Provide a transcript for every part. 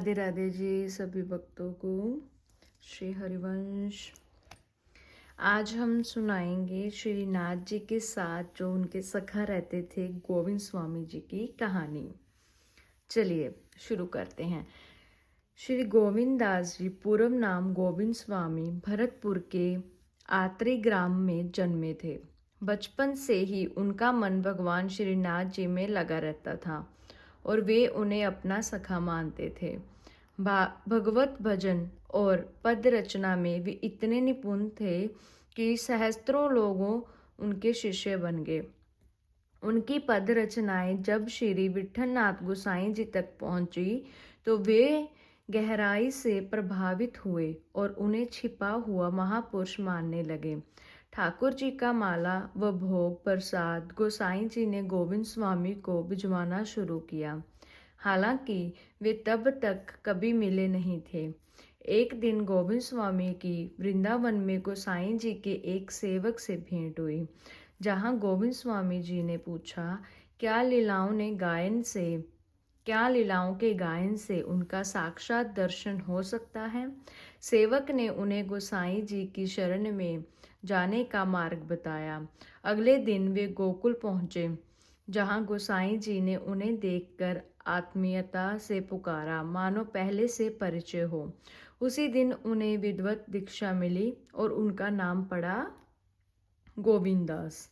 राधे राधे जी सभी भक्तों को। श्री हरिवंश। आज हम सुनाएंगे श्री नाथ जी के साथ जो उनके सखा रहते थे गोविंद स्वामी जी की कहानी। चलिए शुरू करते हैं। श्री गोविंद दास जी पूर्व नाम गोविंद स्वामी भरतपुर के आत्री ग्राम में जन्मे थे। बचपन से ही उनका मन भगवान श्रीनाथ जी में लगा रहता था और वे उन्हें अपना सखा मानते थे। भगवत भजन और पद रचना में वे इतने निपुण थे कि सहस्त्रों लोगों उनके शिष्य बन गए। उनकी पद रचनाएं जब श्री विठलनाथ गोसाई जी तक पहुंची तो वे गहराई से प्रभावित हुए और उन्हें छिपा हुआ महापुरुष मानने लगे। ठाकुर जी का माला व भोग प्रसाद गोसाई जी ने गोविंद स्वामी को भिजवाना शुरू किया। हालांकि वे तब तक कभी मिले नहीं थे। एक दिन गोविंद स्वामी की वृंदावन में गोसाई जी के एक सेवक से भेंट हुई, जहां गोविंद स्वामी जी ने पूछा क्या लीलाओं के गायन से उनका साक्षात दर्शन हो सकता है। सेवक ने उन्हें गोसाई जी की शरण में जाने का मार्ग बताया। अगले दिन वे गोकुल पहुंचे, जहां गोसाई जी ने उन्हें देखकर आत्मीयता से पुकारा, मानो पहले से परिचय हो। उसी दिन उन्हें विद्वत दीक्षा मिली और उनका नाम पड़ा गोविंदास।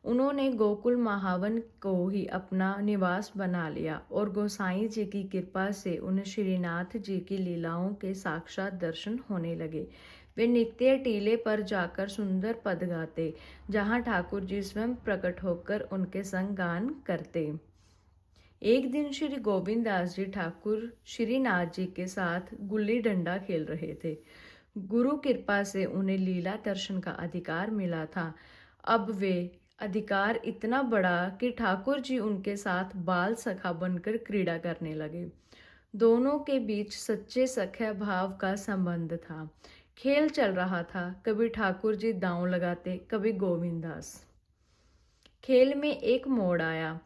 उन्होंने गोकुल महावन को ही अपना निवास बना लिया और गोसाई जी की कृपा से उन्हें श्रीनाथ जी की लीलाओं के साक्षात दर्शन होने लगे। वे नित्य टीले पर जाकर सुंदर पद गाते, जहाँ ठाकुर जी स्वयं प्रकट होकर उनके संग गान करते। एक दिन श्री गोविंद दास जी ठाकुर श्रीनाथ जी के साथ गुल्ली डंडा खेल रहे थे। गुरु कृपा से उन्हें लीला दर्शन का अधिकार मिला था। अब वे अधिकार इतना बड़ा कि ठाकुर जी उनके साथ बाल सखा बनकर क्रीड़ा करने लगे। दोनों के बीच सच्चे सख्य भाव का संबंध था। खेल चल रहा था, कभी ठाकुर जी दांव लगाते, कभी गोविंद दास। खेल में एक मोड़ आया।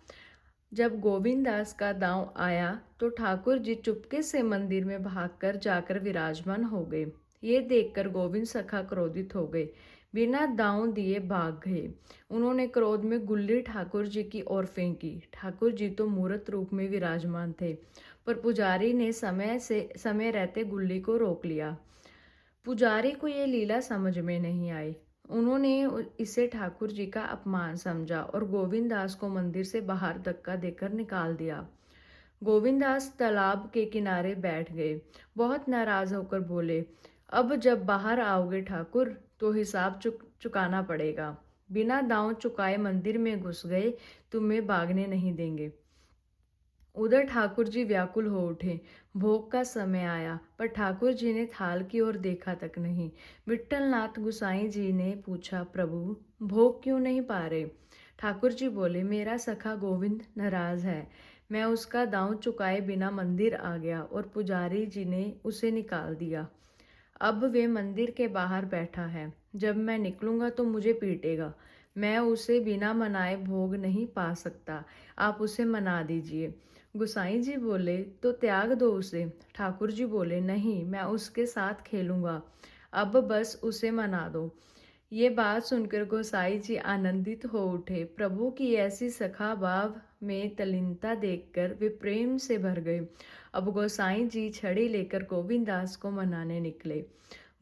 जब गोविंद दास का दांव आया तो ठाकुर जी चुपके से मंदिर में भागकर जाकर विराजमान हो गए। ये देखकर गोविंद सखा क्रोधित हो गए, बिना दांव दिए भाग गए। उन्होंने क्रोध में गुल्ली ठाकुर जी की ओर फेंकी। ठाकुर जी तो मूर्त रूप में विराजमान थे, पर पुजारी ने समय रहते गुल्ली को रोक लिया। पुजारी को ये लीला समझ में नहीं आई। उन्होंने इसे ठाकुर जी का अपमान समझा और गोविंद दास को मंदिर से बाहर धक्का देकर निकाल दिया। गोविंद दास तालाब के किनारे बैठ गए। बहुत नाराज होकर बोले, अब जब बाहर आओगे ठाकुर तो हिसाब चुकाना पड़ेगा। बिना दांव चुकाए मंदिर में घुस गए, तुम्हें भागने नहीं देंगे। उधर ठाकुर जी व्याकुल हो उठे। भोग का समय आया, पर ठाकुर जी ने थाल की ओर देखा तक नहीं। विठलनाथ गोसाई जी ने पूछा, प्रभु भोग क्यों नहीं पा रहे। ठाकुर जी बोले, मेरा सखा गोविंद नाराज है। मैं उसका दांव चुकाए बिना मंदिर आ गया और पुजारी जी ने उसे निकाल दिया। अब वे मंदिर के बाहर बैठा है। जब मैं निकलूंगा तो मुझे पीटेगा। मैं उसे बिना मनाए भोग नहीं पा सकता। आप उसे मना दीजिए। गुसाई जी बोले, तो त्याग दो उसे। ठाकुर जी बोले, नहीं, मैं उसके साथ खेलूंगा। अब बस उसे मना दो। ये बात सुनकर गोसाई जी आनंदित हो उठे। प्रभु की ऐसी सखा भाव में तल्लीनता देखकर वे प्रेम से भर गए। अब गोसाई जी छड़ी लेकर गोविंद दास को मनाने निकले।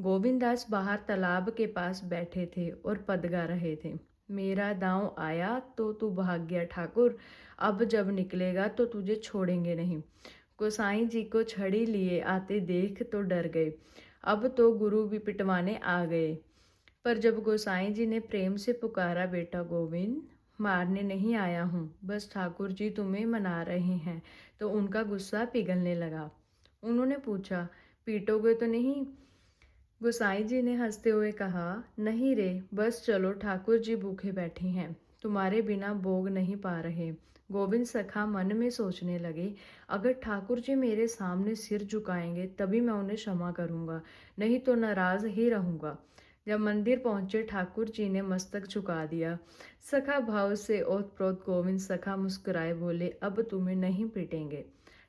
गोविंद दास बाहर तालाब के पास बैठे थे और पद गा रहे थे। मेरा दांव आया तो तू भाग गया ठाकुर, अब जब निकलेगा तो तुझे छोड़ेंगे नहीं। गोसाई जी को छड़ी लिए आते देख तो डर गए। अब तो गुरु भी पिटवाने आ गए। पर जब गोसाई जी ने प्रेम से पुकारा, बेटा गोविंद, मारने नहीं आया हूँ, बस ठाकुर जी तुम्हें मना रहे हैं, तो उनका गुस्सा पिघलने लगा। उन्होंने पूछा, पीटोगे तो नहीं। गोसाई जी ने हंसते हुए कहा, नहीं रे, बस चलो, ठाकुर जी भूखे बैठे हैं, तुम्हारे बिना भोग नहीं पा रहे। गोविंद सखा मन में सोचने लगे, अगर ठाकुर जी मेरे सामने सिर झुकाएंगे तभी मैं उन्हें क्षमा करूंगा, नहीं तो नाराज ही रहूंगा। जब मंदिर पहुंचे, ठाकुर जी ने मस्तक झुका दिया। सखा भाव से ओतप्रोत गोविंद सखा मुस्कुराए बोले, अब तुम्हें नहीं पीटेंगे।